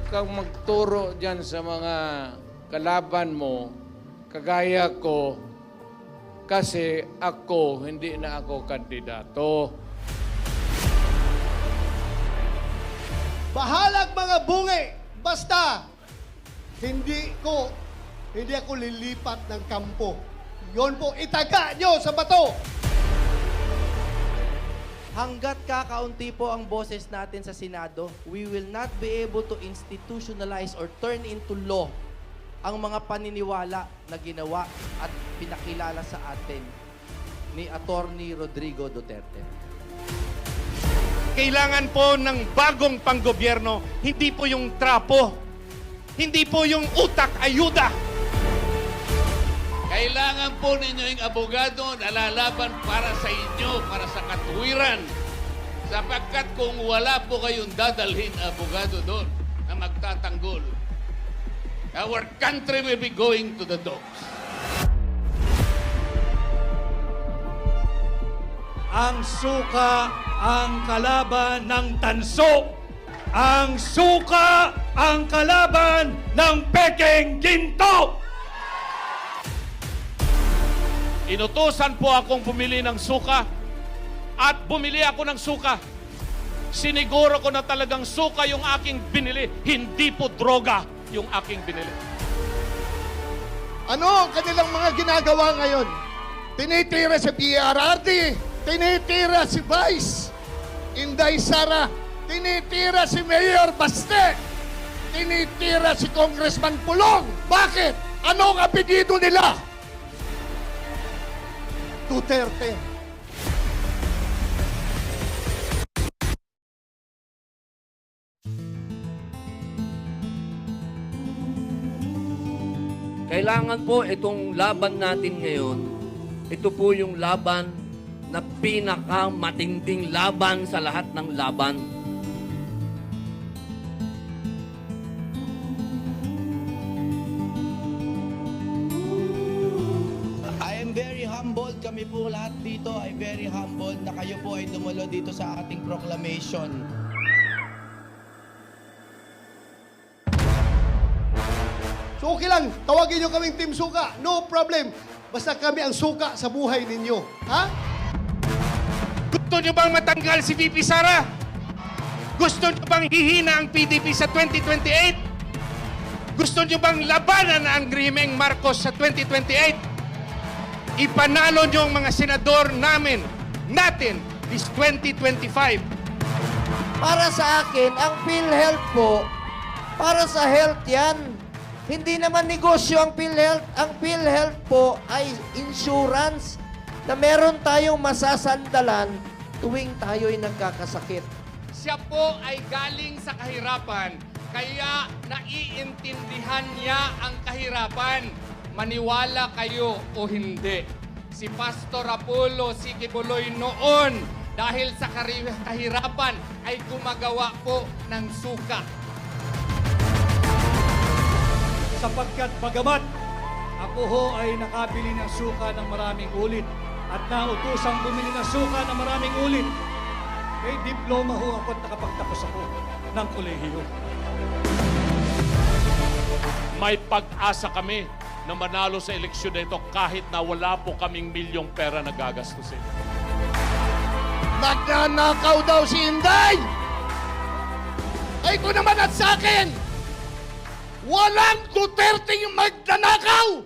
kang magturo dyan sa mga kalaban mo, kagaya ko, kasi ako, hindi na ako kandidato. Bahalag mga bungi! Basta, hindi ako lilipat ng kampo. Yon po, itaga nyo sa bato! Hanggat kakaunti po ang boses natin sa Senado, we will not be able to institutionalize or turn into law ang mga paniniwala na ginawa at pinakilala sa atin ni Attorney Rodrigo Duterte. Kailangan po ng bagong panggobyerno, hindi po yung trapo, hindi po yung utak ayuda. Kailangan po ninyo yung abogado na lalaban para sa inyo, para sa katuwiran. Sapagkat kung wala po kayong dadalhin abogado doon na magtatanggol, our country will be going to the dogs. Ang suka ang kalaban ng tanso. Ang suka ang kalaban ng pekeng ginto. Inutusan po akong bumili ng suka at bumili ako ng suka. Siniguro ko na talagang suka yung aking binili, hindi po droga yung aking binili. Ano ang kanilang mga ginagawa ngayon? Tinitira si PRRD, tinitira si Vice Inday Sara, tinitira si Mayor Baste, tinitira si Congressman Pulong. Bakit? Ano ang apelyido nila? Duterte. Kailangan po itong laban natin ngayon, ito po yung laban na pinakamatinding laban sa lahat ng laban. I am very humbled, kami po lahat dito ay very humbled na kayo po ay dumulo dito sa ating proclamation. So okay lang, tawagin nyo kaming Team Suka. No problem. Basta kami ang suka sa buhay ninyo. Ha? Gusto nyo bang matanggal si VP Sara? Gusto nyo bang hihina ang PDP sa 2028? Gusto nyo bang labanan ang Grimeng Marcos sa 2028? Ipanalo nyo ang mga senador natin this 2025. Para sa akin, ang PhilHealth po, para sa health yan. Hindi naman negosyo ang PhilHealth. Ang PhilHealth po ay insurance na meron tayong masasandalan tuwing tayo'y nagkakasakit. Siya po ay galing sa kahirapan, kaya naiintindihan niya ang kahirapan. Maniwala kayo o hindi. Si Pastor Apollo Sikibuloy noon, dahil sa kahirapan, ay gumagawa po ng suka. Sapagkat bagamat ako ho ay nakabili ng suka ng maraming ulit at nautusang bumili ng suka ng maraming ulit, may diploma ho ako at nakapagtapos ako ng kolehiyo. May pag-asa kami na manalo sa eleksyon na ito kahit na wala po kaming milyong pera na gagastusin. Nagnanakaw daw si Inday! Ay ko naman at sa akin! Walang Duterte yung magnanakaw!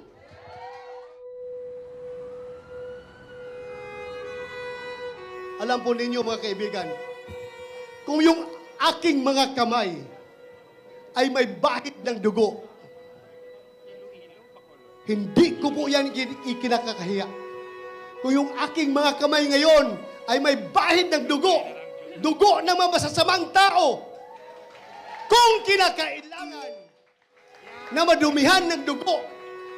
Alam po ninyo mga kaibigan, kung yung aking mga kamay ay may bahid ng dugo, hindi ko po yan ikinakakahiya. Kung yung aking mga kamay ngayon ay may bahid ng dugo, dugo ng mga masasamang tao, kung kinakailangan na madumihan ng dugo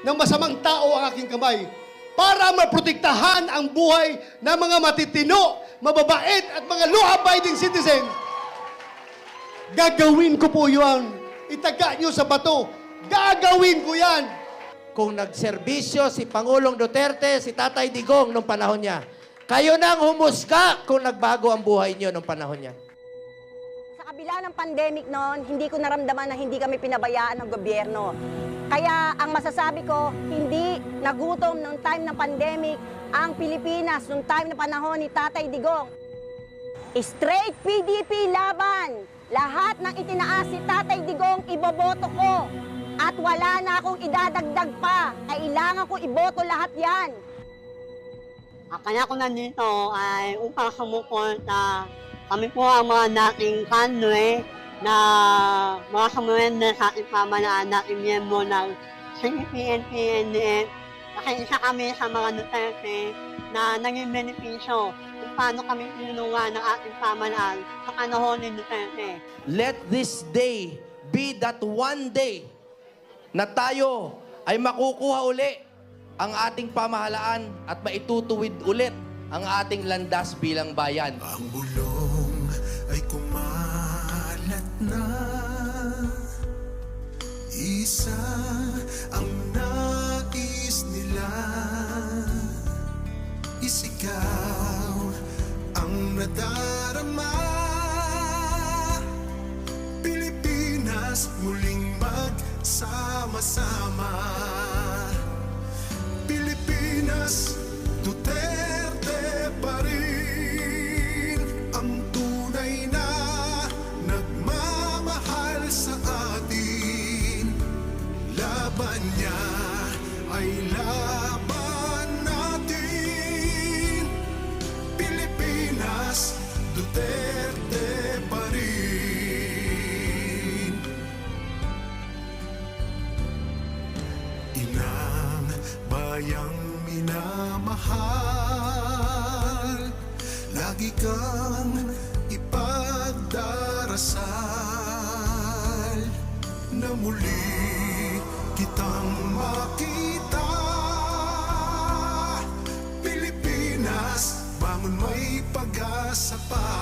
ng masamang tao ang aking kamay para maprotektahan ang buhay ng mga matitino, mababait at mga law-abiding citizens, gagawin ko po yun. Itaga nyo sa bato. Gagawin ko yan. Kung nagserbisyo si Pangulong Duterte, si Tatay Digong nung panahon niya, kayo nang humusga kung nagbago ang buhay niyo nung panahon niya. Sa kabila ng pandemic noon, hindi ko naramdaman na hindi kami pinabayaan ng gobyerno. Kaya ang masasabi ko, hindi nagutom nung time ng pandemic ang Pilipinas nung time na panahon ni Tatay Digong. Straight PDP laban! Lahat ng itinaas si Tatay Digong, iboboto ko. At wala na akong idadagdag pa. Kailangan ko iboto lahat yan. Kaya ko nandito ay upang sumuporta. Kami po ang mga dating kanwe na mga sumurenda sa ating pamalaan nating miyembro ng CPN-PNDF. Kasi isa kami sa mga Duterte na naging benepisyo kung paano kami tinulungan ng ating pamalaan sa panahon ni Duterte. Let this day be that one day na tayo ay makukuha uli ang ating pamahalaan at maitutuwid ulit ang ating landas bilang bayan. Ang bulong ay kumalat na, isa ang nais nila, isigaw ang nadarama. Pilipinas muling magsama-sama. Pilipinas, Duterte pa rin ang tunay na nagmamahal sa atin. Laban niya ay laban natin. Pilipinas, Duterte pa rin. Inang bayang minamahal, lagi kang ipagdarasal na muli kitang makita. Pilipinas, bangon, may pag-asa pa.